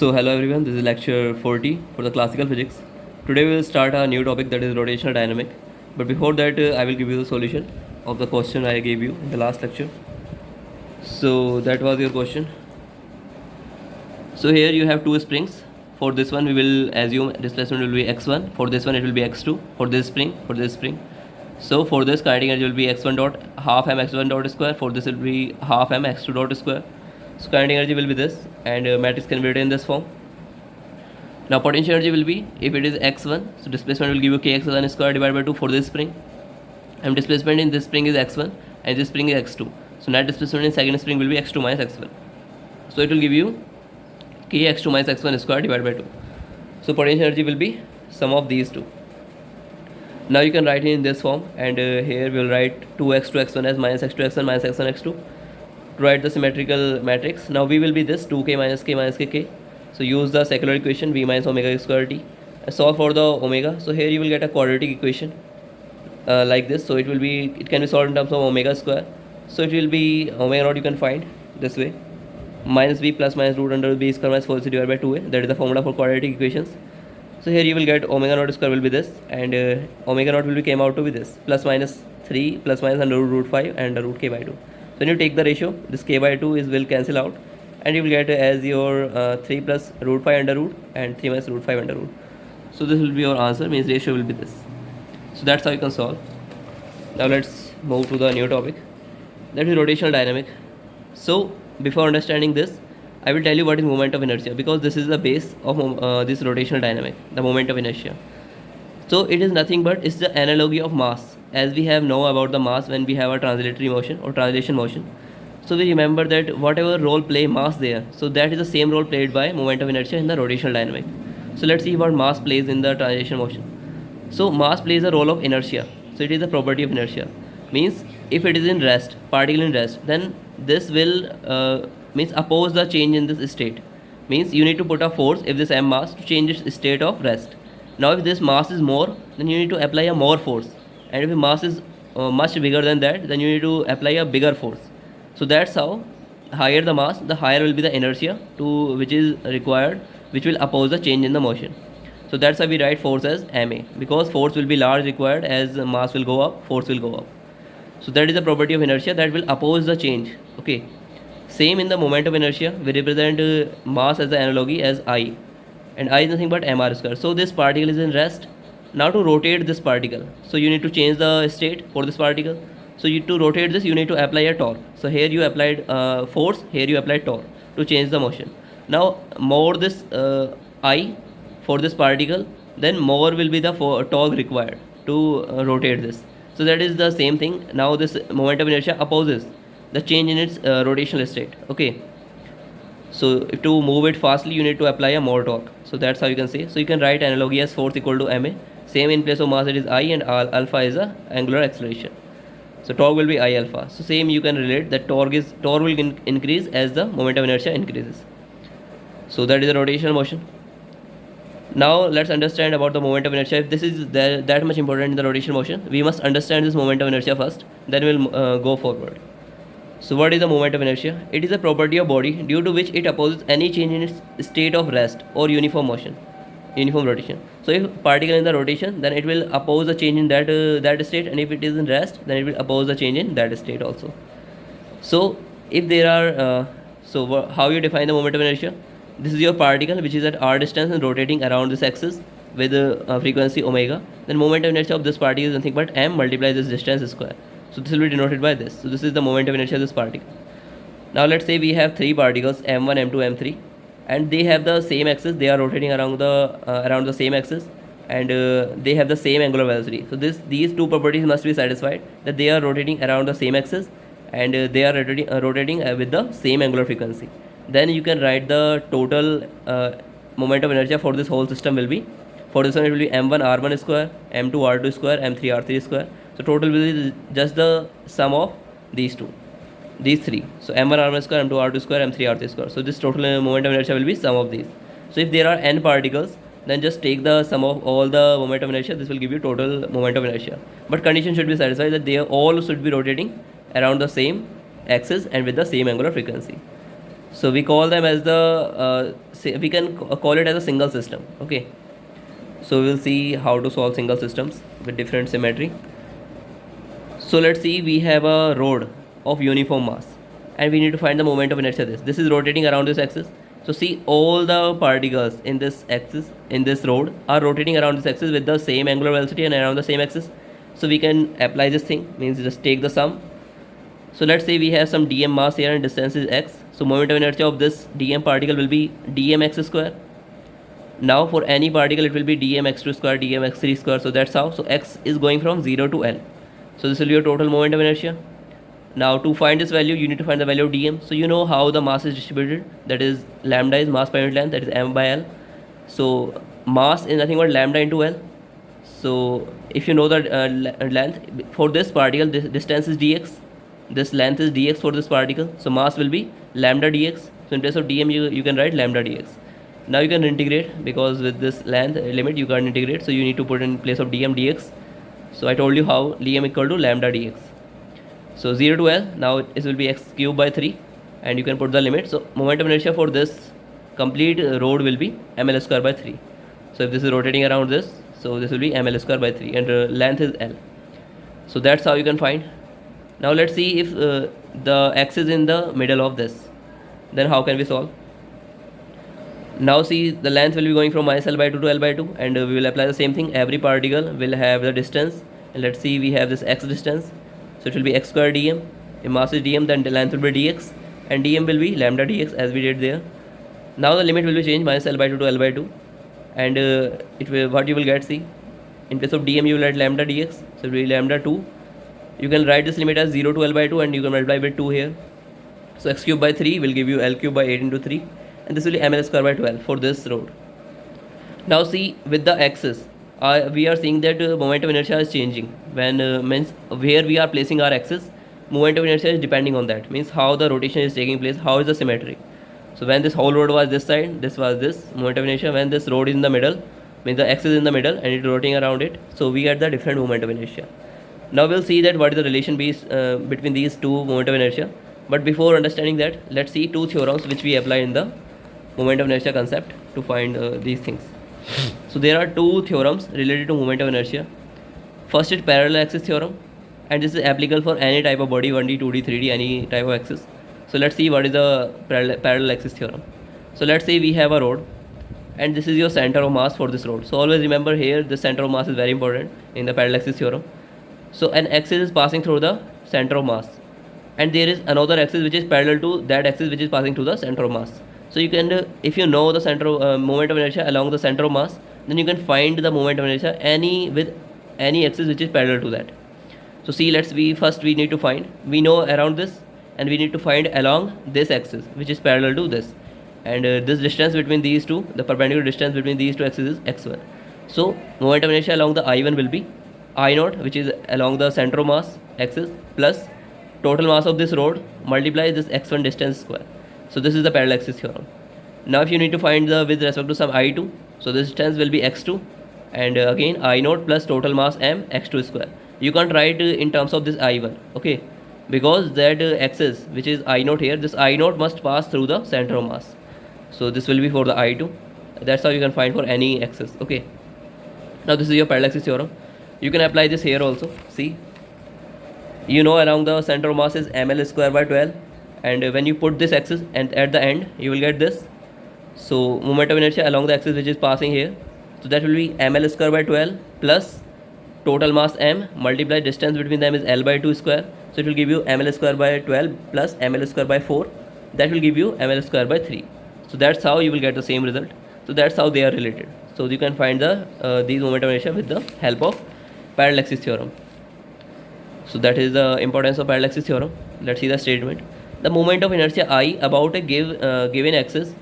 So hello everyone, this is lecture 40 for the classical physics. Today we will start a new topic, that is rotational dynamic. But before that I will give you the solution of the question I gave you in the last lecture. So that was your question. So here you have two springs. For this one we will assume displacement will be x1. For this one it will be x2. For this spring. So for this kinetic energy will be x1 dot half m x1 dot square. For this it will be half m x2 dot square. So kinetic energy will be this, and matrix can be written in this form. Now potential energy will be, if it is x1, so displacement will give you kx1 square divided by 2 for this spring, and displacement in this spring is x1 and this spring is x2. So net displacement in second spring will be x2 minus x1. So it will give you kx2 minus x1 square divided by 2. So potential energy will be sum of these two. Now you can write it in this form, and here we will write 2x to x1 as minus x to x1 minus x1 x2. To write the symmetrical matrix, now v will be this 2k minus k minus k. So use the secular equation v minus omega square t. Solve for the omega. So here you will get a quadratic equation like this. So it can be solved in terms of omega square. So it will be omega naught, you can find this way, minus v plus minus root under b square minus 4c divided by 2a. That is the formula for quadratic equations. So here you will get omega naught square will be this, and omega naught will be came out to be this, plus minus 3 plus minus under root 5 and root k by 2. So when you take the ratio, this k by 2 will cancel out, and you will get as your 3 plus root 5 under root and 3 minus root 5 under root. So this will be your answer, means ratio will be this. So that's how you can solve. Now let's move to the new topic, that is rotational dynamic. So before understanding this, I will tell you what is moment of inertia, because this is the base of this rotational dynamic, the moment of inertia. So it is nothing but it's the analogy of mass, as we have know about the mass when we have a translatory motion or translation motion. So we remember that whatever role play mass there, so that is the same role played by moment of inertia in the rotational dynamic. So let's see what mass plays in the translation motion. So mass plays a role of inertia. So it is the property of inertia. Means if it is in rest, particle in rest, then this will means oppose the change in this state. Means you need to put a force, if this m mass, to change its state of rest. Now if this mass is more, then you need to apply a more force, and if the mass is much bigger than that, then you need to apply a bigger force. So that's how higher the mass, the higher will be the inertia to which is required, which will oppose the change in the motion. So that's why we write force as ma, because force will be large required, as mass will go up, force will go up. So that is the property of inertia that will oppose the change. Okay. Same in the moment of inertia, we represent mass as the analogy as I, and I is nothing but mr square. So this particle is in rest. Now to rotate this particle, so you need to change the state for this particle. So to rotate this, you need to apply a torque. So here you applied force, here you applied torque to change the motion. Now more this I for this particle, then more will be the torque required to rotate this. So that is the same thing. Now this moment of inertia opposes the change in its rotational state. Okay. So to move it fastly, you need to apply a more torque. So that's how you can say. So you can write analogy as force equal to ma. Same in place of mass, it is I, and alpha is the angular acceleration. So torque will be I alpha. So same you can relate that torque will increase as the moment of inertia increases. So that is the rotational motion. Now let's understand about the moment of inertia. If this is that much important in the rotational motion, we must understand this moment of inertia first, then we'll go forward. So what is the moment of inertia? It is a property of body due to which it opposes any change in its state of rest or uniform motion, uniform rotation. So if particle in the rotation, then it will oppose the change in that state, and if it is in rest, then it will oppose the change in that state also. So if there are how you define the moment of inertia? This is your particle which is at r distance and rotating around this axis with frequency omega. Then moment of inertia of this particle is nothing but m multiplies this distance square. So this will be denoted by this. So this is the moment of inertia of this particle. Now let's say we have three particles, m1, m2, m3, and they have the same axis. They are rotating around the same axis, and they have the same angular velocity. So these two properties must be satisfied, that they are rotating around the same axis, and they are rotating with the same angular frequency. Then you can write the total moment of inertia for this whole system will be, for this one it will be m1 r1 square, m2 r2 square, m3 r3 square. So total will be just the sum of these three. So m1 r1 square, m2 r2 square, m3 r3 square. So this total moment of inertia will be sum of these. So if there are n particles, then just take the sum of all the moment of inertia. This will give you total moment of inertia. But condition should be satisfied that they all should be rotating around the same axis and with the same angular frequency. So we call them as the we can call it as a single system. Okay, so we'll see how to solve single systems with different symmetry. So let's see, we have a rod of uniform mass and we need to find the moment of inertia. This is rotating around this axis. So see, all the particles in this axis, in this rod, are rotating around this axis with the same angular velocity and around the same axis. So we can apply this thing, means just take the sum. So let's say we have some dm mass here and distance is x. So moment of inertia of this dm particle will be dm x square. Now for any particle it will be dm x2 square, dm x3 square. So that's how. So x is going from 0 to L. So this will be your total moment of inertia. Now to find this value, you need to find the value of dm. So you know how the mass is distributed. That is lambda is mass per unit length, that is m by L. So mass is nothing but lambda into L. So if you know the length for this particle, this distance is dx. This length is dx for this particle. So mass will be lambda dx. So in place of dm, you can write lambda dx. Now you can integrate, because with this length limit you can't integrate. So you need to put in place of dm dx. So I told you how dm equal to lambda dx. So 0 to L, now it will be x cube by 3 and you can put the limit. So moment of inertia for this complete rod will be ml square by 3. So if this is rotating around this, so this will be ml square by 3 and length is L. So that's how you can find. Now let's see if the x is in the middle of this, then how can we solve? Now see, the length will be going from minus L by 2 to L by 2 and we will apply the same thing. Every particle will have the distance, and let's see, we have this x distance. So it will be x square dm. If mass is dm, then the length will be dx and dm will be lambda dx as we did there. Now the limit will be changed, minus L by 2 to L by 2, and it will, what you will get, see, in place of dm you will write lambda dx. So it will be lambda 2. You can write this limit as 0 to L by 2 and you can multiply with 2 here. So x cube by 3 will give you L cube by 8 into 3 and this will be ml square by 12 for this rod. Now see, with the axis, we are seeing that moment of inertia is changing. When means where we are placing our axis, moment of inertia is depending on that. Means how the rotation is taking place, how is the symmetry. So when this whole rod was this side, this was this moment of inertia. When this rod is in the middle, means the axis is in the middle and it's rotating around it. So we get the different moment of inertia. Now we'll see that what is the relation between these two moment of inertia. But before understanding that, let's see two theorems which we apply in the moment of inertia concept to find these things. So there are two theorems related to moment of inertia. First is parallel axis theorem, and this is applicable for any type of body, 1D, 2D, 3D, any type of axis. So let's see what is the parallel axis theorem. So let's say we have a rod and this is your center of mass for this rod. So always remember here the center of mass is very important in the parallel axis theorem. So an axis is passing through the center of mass and there is another axis which is parallel to that axis which is passing through the center of mass. So you can, if you know the center of moment of inertia along the center of mass, then you can find the moment of inertia with any axis which is parallel to that. So see, we need to find, we know around this and we need to find along this axis which is parallel to this, and this distance between these two, the perpendicular distance between these two axes is x1. So moment of inertia along the I1 will be I0, which is along the center of mass axis, plus total mass of this rod multiply this x1 distance square. So this is the parallel axis theorem. Now if you need to find the with respect to some I2, so this distance will be x2 and again I0 plus total mass m x2 square. You can't write in terms of this I1, okay, because that axis which is I0 here, this I0 must pass through the center of mass. So this will be for the I2. That's how you can find for any axis, okay. Now this is your parallel axis theorem. You can apply this here also. See, you know along the center of mass is ml square by 12, and when you put this axis and at the end you will get this. So moment of inertia along the axis which is passing here, so that will be ml square by 12 plus total mass m multiply distance between them is L by 2 square. So it will give you ml square by 12 plus ml square by 4, that will give you ml square by 3. So that's how you will get the same result. So that's how they are related. So you can find the these moment of inertia with the help of parallel axis theorem. So that is the importance of parallel axis theorem. Let's see the statement. The moment of inertia I about a given axis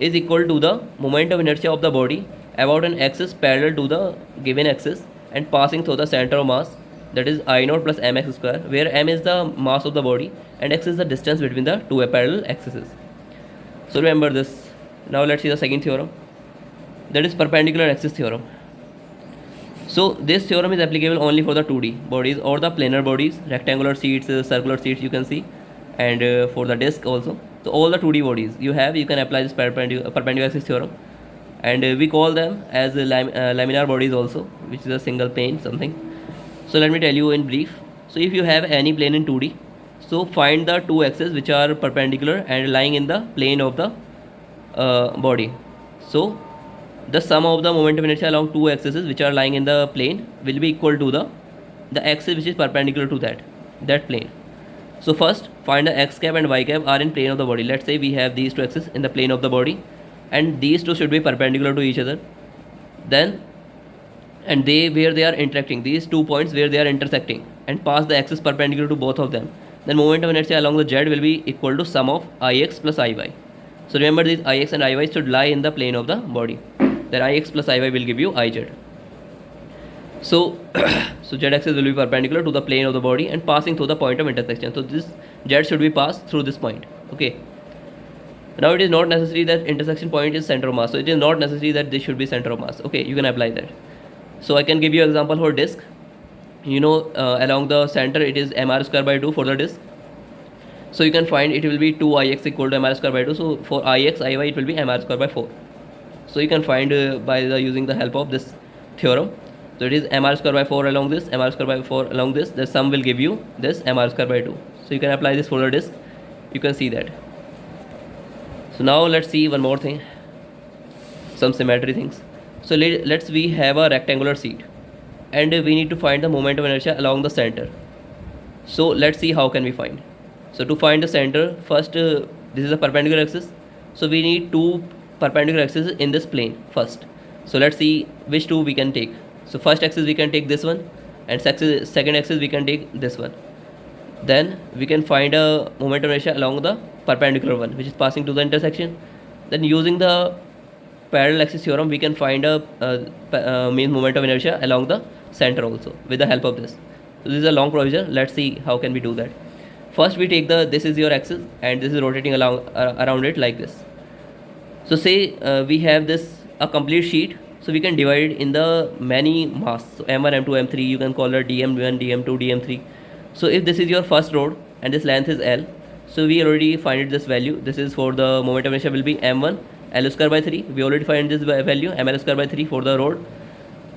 is equal to the moment of inertia of the body about an axis parallel to the given axis and passing through the center of mass, that is I0 plus mx square, where m is the mass of the body and x is the distance between the two parallel axes. So remember this. Now let's see the second theorem, that is perpendicular axis theorem. So this theorem is applicable only for the 2D bodies or the planar bodies, rectangular sheets, circular sheets you can see, and for the disk also. So all the 2D bodies you have, you can apply this perpendicular axis theorem, and we call them as laminar bodies also, which is a single plane something. So let me tell you in brief. So if you have any plane in 2D, so find the two axes which are perpendicular and lying in the plane of the body. So the sum of the moment of inertia along two axes which are lying in the plane will be equal to the axis which is perpendicular to that plane. So first find the x cap and y cap are in plane of the body. Let's say we have these two axes in the plane of the body, and these two should be perpendicular to each other. Then and they where they are interacting, these 2 points where they are intersecting, and pass the axis perpendicular to both of them, then moment of inertia along the z will be equal to sum of ix plus iy. So remember, these ix and iy should lie in the plane of the body. Then ix plus iy will give you iz. So so z axis will be perpendicular to the plane of the body and passing through the point of intersection. So this z should be passed through this point. Okay. Now it is not necessary that intersection point is center of mass. So it is not necessary that this should be center of mass. Okay, you can apply that. So I can give you an example for disk. You know, along the center it is mr square by 2 for the disk. So you can find it will be 2ix equal to mr square by 2. So for ix, iy it will be mr square by 4. So you can find by using the help of this theorem. So it is mr square by 4 along this, mr square by 4 along this. The sum will give you this mr square by 2. So you can apply this for the disk. You can see that. So now let's see one more thing, some symmetry things. So let's we have a rectangular sheet, and we need to find the moment of inertia along the center. So let's see how can we find. So to find the center, first this is a perpendicular axis. So we need two perpendicular axes in this plane first. So let's see which two we can take. So first axis we can take this one, and second axis we can take this one. Then we can find a moment of inertia along the perpendicular one, which is passing to the intersection. Then using the parallel axis theorem, we can find a mean moment of inertia along the center also with the help of this. So this is a long provision. Let's see how can we do that. First we take this is your axis, and this is rotating along around it like this. So say we have this a complete sheet. So we can divide it in the many mass. So m1, m2, m3, you can call it dm1, dm2, dm3. So if this is your first rod and this length is L, so we already find this value. This is for the moment of inertia will be m1 L square by 3. We already find this value ml square by 3 for the rod.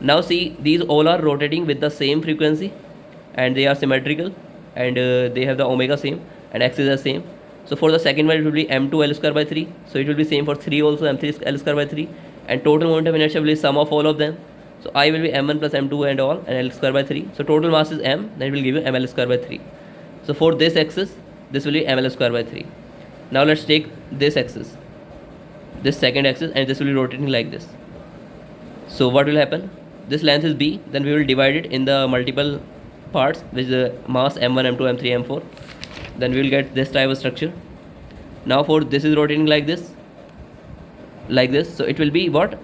Now see, these all are rotating with the same frequency, and they are symmetrical, and they have the omega same, and axes are same. So for the second one it will be m2 L square by 3. So it will be same for 3 also, m3 L square by 3, and total moment of inertia will be sum of all of them. So I will be m1 plus m2 and all, and L square by 3. So total mass is m, then it will give you ml square by 3. So for this axis, this will be ml square by 3. Now let's take this axis, this second axis, and this will be rotating like this. So what will happen? This length is b, then we will divide it in the multiple parts, which is the mass m1, m2, m3, m4. Then we will get this type of structure. Now for this is rotating like this, so it will be what?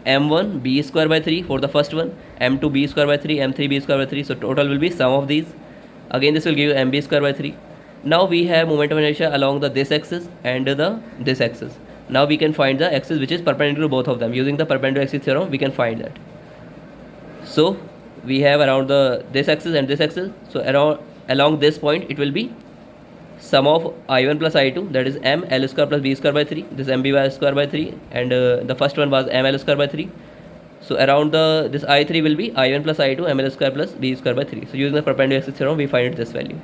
m1 b square by 3 for the first one, m2 b square by 3, m3 b square by 3. So total will be sum of these. Again this will give you mb square by 3. Now we have moment of inertia along this axis and this axis. Now we can find the axis which is perpendicular to both of them. Using the perpendicular axis theorem, we can find that. So we have around this axis and this axis. So along this point it will be sum of I1 plus I2, that is m L square plus b square by 3. This mb square by 3, and the first one was ml square by 3. So around this I3 will be I1 plus I2 ml square plus b square by 3. So using the perpendicular axis theorem, we find this value.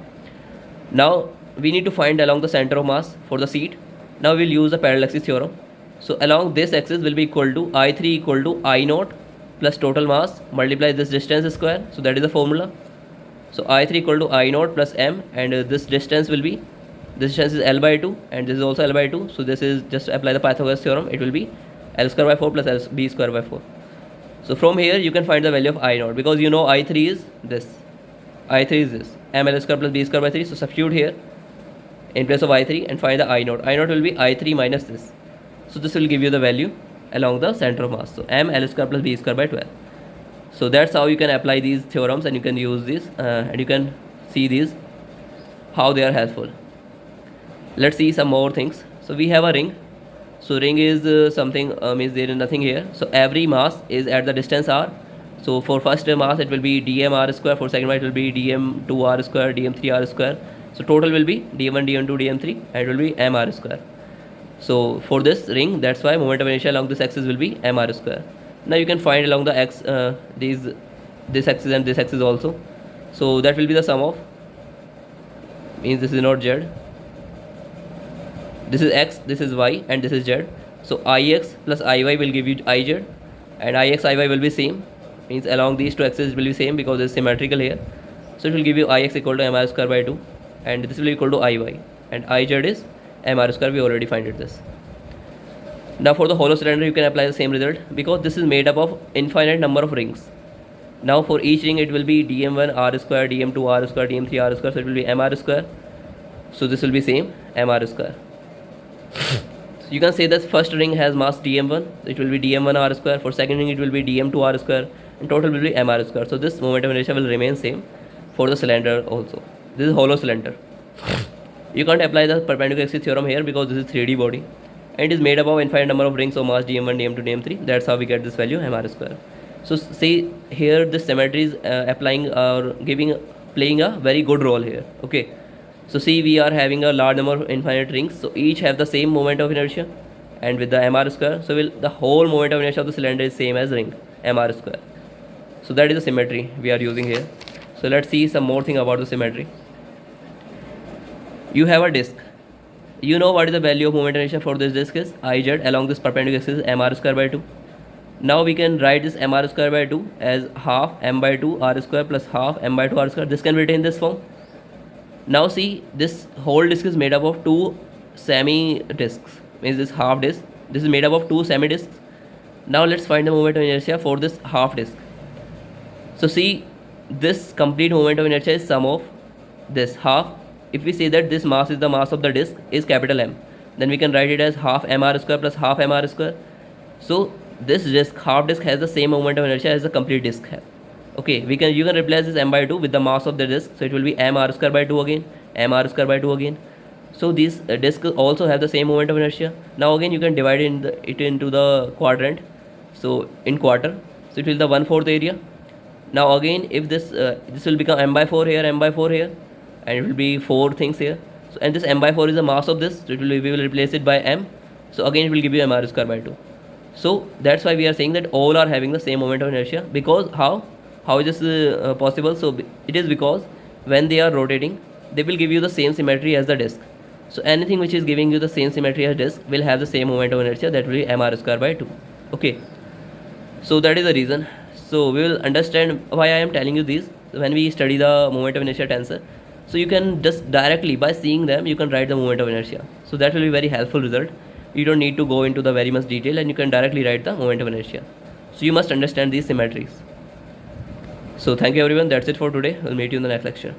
Now we need to find along the center of mass for the sheet. Now we'll use the parallel axis theorem. So along this axis will be equal to I3 equal to I naught plus total mass multiply this distance square. So that is the formula. So I3 equal to I naught plus m, and this distance will be, this distance is L by 2, and this is also L by 2. So this is just apply the Pythagoras theorem. It will be L square by 4 plus b square by 4. So from here you can find the value of I naught, because you know I3 is this, I3 is this, ml square plus b square by 3. So substitute here in place of I3 and find the I naught. I naught will be I3 minus this. So this will give you the value along the center of mass. So m L square plus b square by 12. So that's how you can apply these theorems, and you can use these and you can see these how they are helpful. Let's see some more things. So we have a ring. So ring is something means there is nothing here. So every mass is at the distance r. So for first mass it will be dm r square. For second one it will be dm2 r square, dm3 r square. So total will be dm1, dm2, dm3, and it will be m r square. So for this ring, that's why moment of inertia along this axis will be mr square. Now you can find along the x this axis and this axis also. So that will be the sum of, means this is not z, this is x, this is y, and this is z. So ix plus iy will give you iz, and ix iy will be same, means along these two axes will be same because it's symmetrical here. So it will give you ix equal to mr square by 2, and this will be equal to iy, and iz is mr square. We already find it this. Now for the hollow cylinder you can apply the same result, because this is made up of infinite number of rings. Now for each ring it will be dm1 r square, dm2 r square, dm3 r square, so it will be mr square. So this will be same mr square. So you can say that first ring has mass dm1, it will be dm1 r square. For second ring it will be dm2 r square, and total will be mr square. So this moment of inertia will remain same for the cylinder also. This is hollow cylinder. You can't apply the perpendicular axis theorem here because this is 3D body, and it is made up of infinite number of rings of mass dm1, dm2, dm3. That's how we get this value mr square. So see here, this symmetry is applying or playing a very good role here. Okay, so see, we are having a large number of infinite rings, so each have the same moment of inertia, and with the mr square, so the whole moment of inertia of the cylinder is same as ring mr square. So that is the symmetry we are using here. So let's see some more thing about the symmetry. You have a disk. You know what is the value of moment of inertia for this disk is iz along this perpendicular axis mr square by 2. Now we can write this mr square by 2 as half m by 2 r square plus half m by 2 r square. This can be written in this form. Now see, this whole disk is made up of two semi disks, means this half disk. This is made up of two semi disks. Now let's find the moment of inertia for this half disk. So see, this complete moment of inertia is sum of this half. If we say that this mass is the mass of the disk is capital M, then we can write it as half mr square plus half mr square. So this disk, half disk, has the same moment of inertia as the complete disk have. Okay, you can replace this m by 2 with the mass of the disk, so it will be mr square by 2 again, mr square by 2 again. So these disks also have the same moment of inertia. Now again you can divide it into the quadrant, so in quarter, so it will be the 1/4 area. Now again, if this will become m by 4 here, m by 4 here, and it will be 4 things here. So, and this m by 4 is the mass of this, so we will replace it by m. So again it will give you mr square by 2. So that's why we are saying that all are having the same moment of inertia. Because how is this possible? So it is because when they are rotating, they will give you the same symmetry as the disk. So anything which is giving you the same symmetry as disk will have the same moment of inertia, that will be mr square by 2. Okay, so that is the reason. So we will understand why I am telling you this when we study the moment of inertia tensor. So you can just directly, by seeing them, you can write the moment of inertia. So that will be very helpful result. You don't need to go into the very much detail, and you can directly write the moment of inertia. So you must understand these symmetries. So thank you everyone, that's it for today. We'll meet you in the next lecture.